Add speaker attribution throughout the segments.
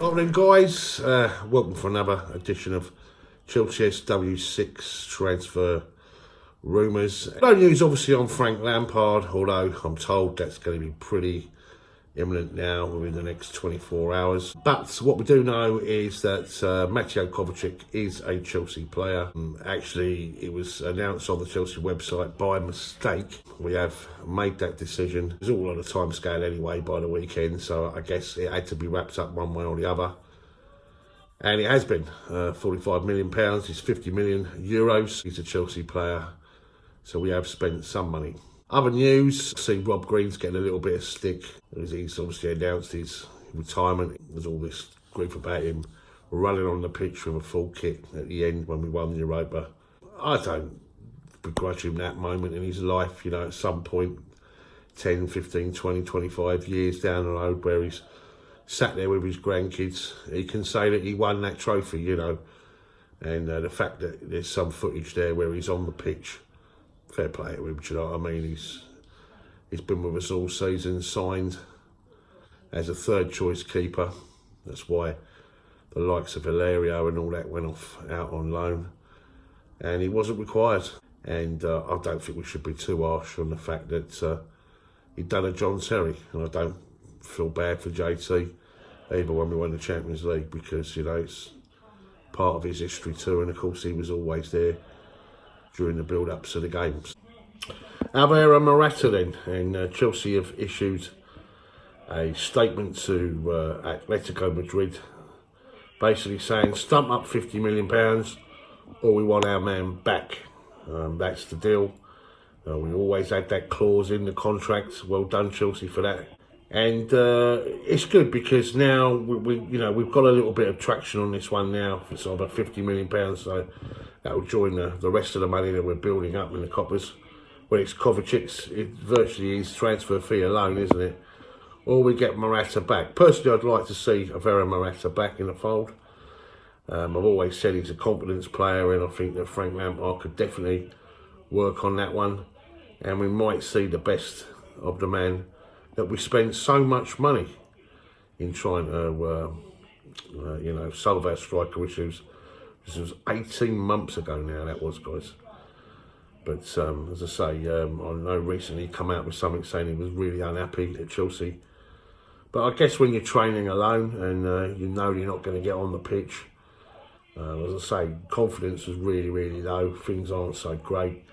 Speaker 1: Well then guys, welcome for another edition of Chelsea SW6 transfer rumours. No news obviously on Frank Lampard, although I'm told that's going to be pretty imminent now within the next 24 hours. But what we do know is that Mateo Kovacic is a Chelsea player. Actually, it was announced on the Chelsea website by mistake. We have made that decision. It's all on a timescale anyway by the weekend, so I guess it had to be wrapped up one way or the other. And it has been. £45 million, it's 50 million euros. He's a Chelsea player, so we have spent some money. Other news, see Rob Green's getting a little bit of stick as he's obviously announced his retirement. There's all this grief about him running on the pitch with a full kit at the end when we won the Europa. I don't begrudge him that moment in his life, you know, at some point 10, 15, 20, 25 years down the road where he's sat there with his grandkids, he can say that he won that trophy, you know. And the fact that there's some footage there where he's on the pitch, fair play to him, do you know what I mean? He's been with us all season, signed as a third choice keeper. That's why the likes of Hilario and all that went off out on loan. And he wasn't required. And I don't think we should be too harsh on the fact that he'd done a John Terry. And I don't feel bad for JT, either when we won the Champions League, because, you know, it's part of his history too. And of course, he was always there during the build-ups of the games. Alvaro Morata then, and Chelsea have issued a statement to Atletico Madrid, basically saying stump up £50 million or we want our man back. That's the deal. We always had that clause in the contract. Well done, Chelsea, for that. And it's good because now we've got a little bit of traction on this one now. It's over £50 million, so that will join the rest of the money that we're building up in the coppers. When it's Kovacic's, it virtually is transfer fee alone, isn't it? Or we get Morata back. Personally, I'd like to see Alvaro Morata back in the fold. I've always said he's a confidence player, and I think that Frank Lampard could definitely work on that one. And we might see the best of the man that we spend so much money in trying to, solve our striker issues. This was 18 months ago now, that was, guys. But as I say, I know recently he come out with something saying he was really unhappy at Chelsea. But I guess when you're training alone and you know you're not going to get on the pitch, as I say, confidence was really, really low. Things aren't so great.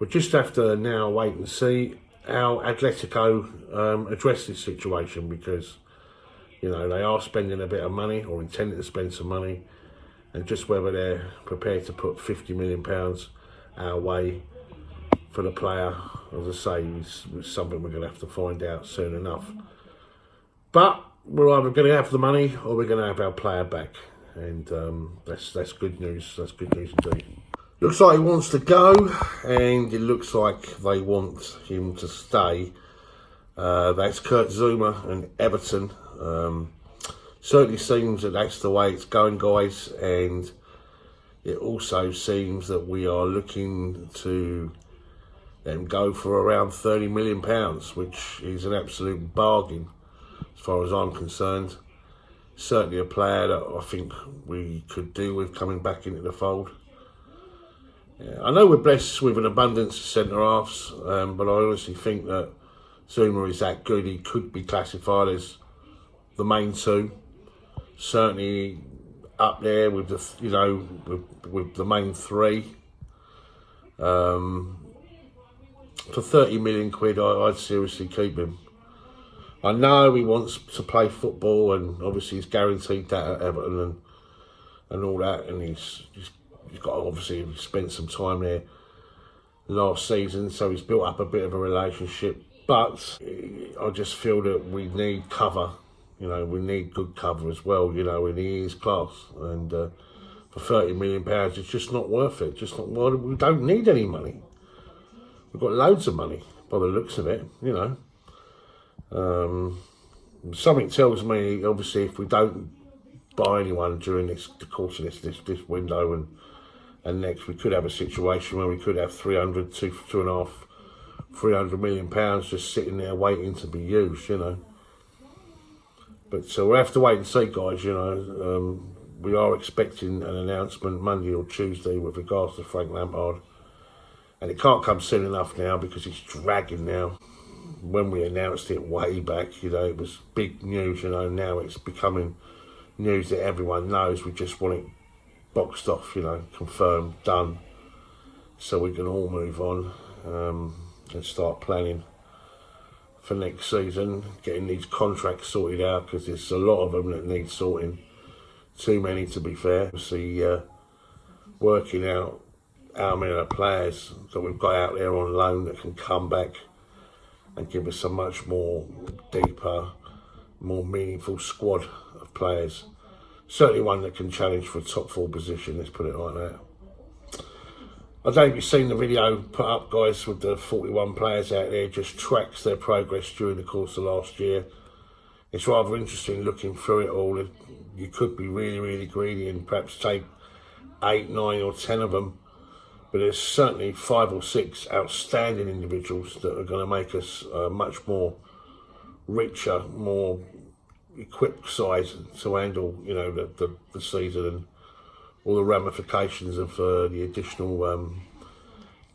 Speaker 1: We just have to now wait and see how Atletico address this situation, because, you know, they are spending a bit of money or intending to spend some money, and just whether they're prepared to put £50 million our way for the player, as I say, is something we're going to have to find out soon enough. But we're either going to have the money or we're going to have our player back, and that's good news. That's good news indeed. Looks like he wants to go, and it looks like they want him to stay. That's Kurt Zouma and Everton. Certainly seems that that's the way it's going, guys, and it also seems that we are looking to go for around £30 million, which is an absolute bargain as far as I'm concerned. Certainly a player that I think we could do with coming back into the fold. I know we're blessed with an abundance of centre-halves, but I honestly think that Zouma is that good. He could be classified as the main two. Certainly up there with the, with the main three. For £30 million, I'd seriously keep him. I know he wants to play football, and obviously he's guaranteed that at Everton and all that, and he's got to obviously spent some time there last season, so he's built up a bit of a relationship. But I just feel that we need cover. You know, we need good cover as well, you know, and he is class. And for £30 million, it's just not worth it. Just not, well, we don't need any money. We've got loads of money by the looks of it, you know. Something tells me, obviously, if we don't buy anyone during the course of this window and next, we could have a situation where we could have 300 million pounds just sitting there waiting to be used, you know. But we'll have to wait and see, guys. You know, we are expecting an announcement Monday or Tuesday with regards to Frank Lampard. And it can't come soon enough now because it's dragging now. When we announced it way back, you know, it was big news, you know. Now it's becoming news that everyone knows. We just want it boxed off, you know, confirmed, done, so we can all move on and start planning for next season, getting these contracts sorted out, because there's a lot of them that need sorting. Too many, to be fair. See, working out how many of the players that we've got out there on loan that can come back and give us a much more deeper, more meaningful squad of players. Certainly one that can challenge for a top 4 position, let's put it like that. I don't know if you've seen the video put up, guys, with the 41 players out there. Just tracks their progress during the course of last year. It's rather interesting looking through it all. You could be really, really greedy and perhaps take 8, 9 or 10 of them. But there's certainly 5 or 6 outstanding individuals that are going to make us much more richer, more equipped side to handle, you know, the season and all the ramifications of the additional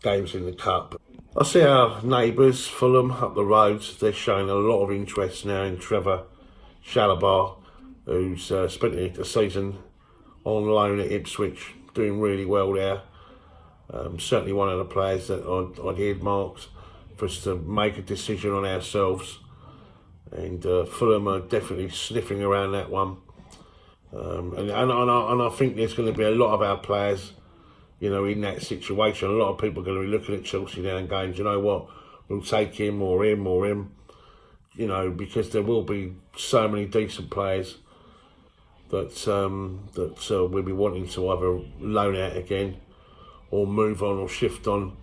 Speaker 1: games in the cup. I see our neighbours, Fulham, up the road. They're showing a lot of interest now in Trevor Chalobah, who's spent the season on loan at Ipswich, doing really well there. Certainly one of the players that I'd earmarked for us to make a decision on ourselves. And Fulham are definitely sniffing around that one. And I think there's going to be a lot of our players, you know, in that situation. A lot of people are going to be looking at Chelsea now and going, do you know what, we'll take him or him or him. You know, because there will be so many decent players that we'll be wanting to either loan out again, or move on, or shift on,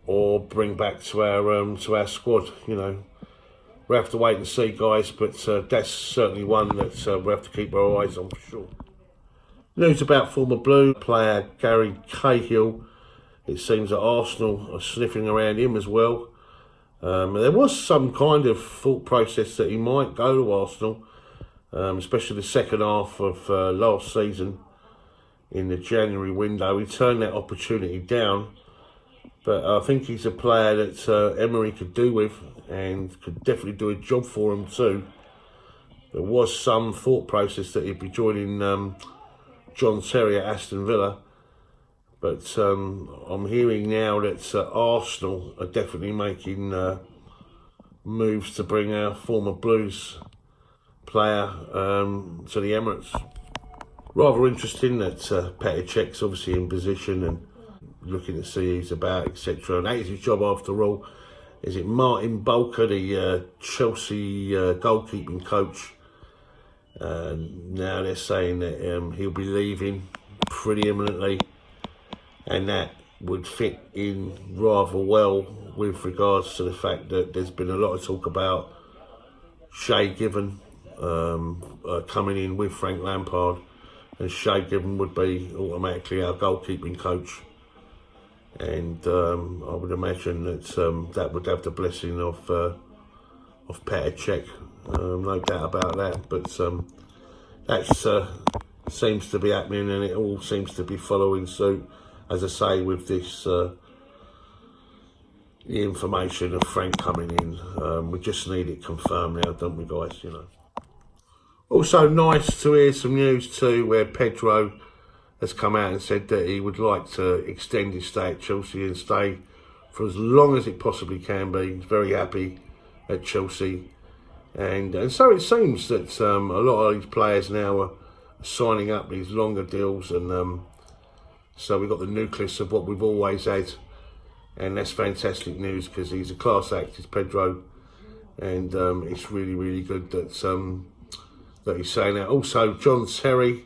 Speaker 1: or bring back to our squad. You know, we'll have to wait and see, guys. But that's certainly one that we'll have to keep our eyes on for sure. News about former Blue player Gary Cahill. It seems that Arsenal are sniffing around him as well. There was some kind of thought process that he might go to Arsenal, especially the second half of last season in the January window. He turned that opportunity down, but I think he's a player that Emery could do with and could definitely do a job for him too. There was some thought process that he'd be joining John Terry at Aston Villa, but I'm hearing now that Arsenal are definitely making moves to bring our former Blues player to the Emirates. Rather interesting that Petr Cech's obviously in position and looking to see who's about, etc. And that is his job after all. Is it Martin Bulker, the Chelsea goalkeeping coach? Now they're saying that he'll be leaving pretty imminently, and that would fit in rather well with regards to the fact that there's been a lot of talk about Shay Given coming in with Frank Lampard, and Shay Given would be automatically our goalkeeping coach. And I would imagine that that would have the blessing of Petr Cech, no doubt about that. But that seems to be happening, and it all seems to be following suit, as I say, with this the information of Frank coming in. We just need it confirmed now, don't we, guys? You know. Also, nice to hear some news too, where Pedro has come out and said that he would like to extend his stay at Chelsea and stay for as long as it possibly can be. He's very happy at Chelsea. And so it seems that a lot of these players now are signing up these longer deals. And so we've got the nucleus of what we've always had. And that's fantastic news, because he's a class act, he's Pedro. And it's really, really good that, that he's saying that. Also, John Terry,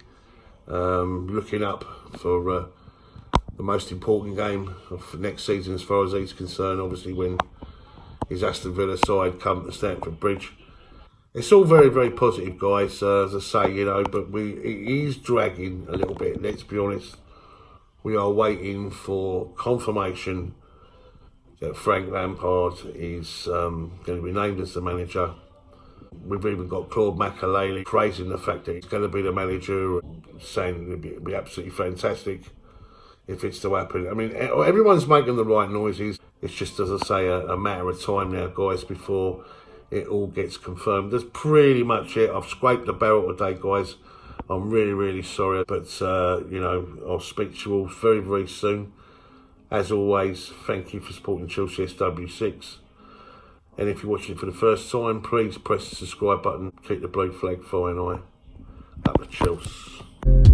Speaker 1: looking up for the most important game of next season as far as he's concerned, obviously when his Aston Villa side come to Stamford Bridge. It's all very, very positive, guys, as I say, you know, but it is dragging a little bit, let's be honest. We are waiting for confirmation that Frank Lampard is going to be named as the manager. We've even got Claude Makelele praising the fact that he's going to be the manager, saying it'd be absolutely fantastic if it's to happen. I mean, everyone's making the right noises. It's just, as I say, a matter of time now, guys, before it all gets confirmed. That's pretty much it. I've scraped the barrel today, guys. I'm really, really sorry. But, you know, I'll speak to you all very, very soon. As always, thank you for supporting Chelsea SW6. And if you're watching it for the first time, please press the subscribe button. Keep the blue flag flying high. Up the Chelsea.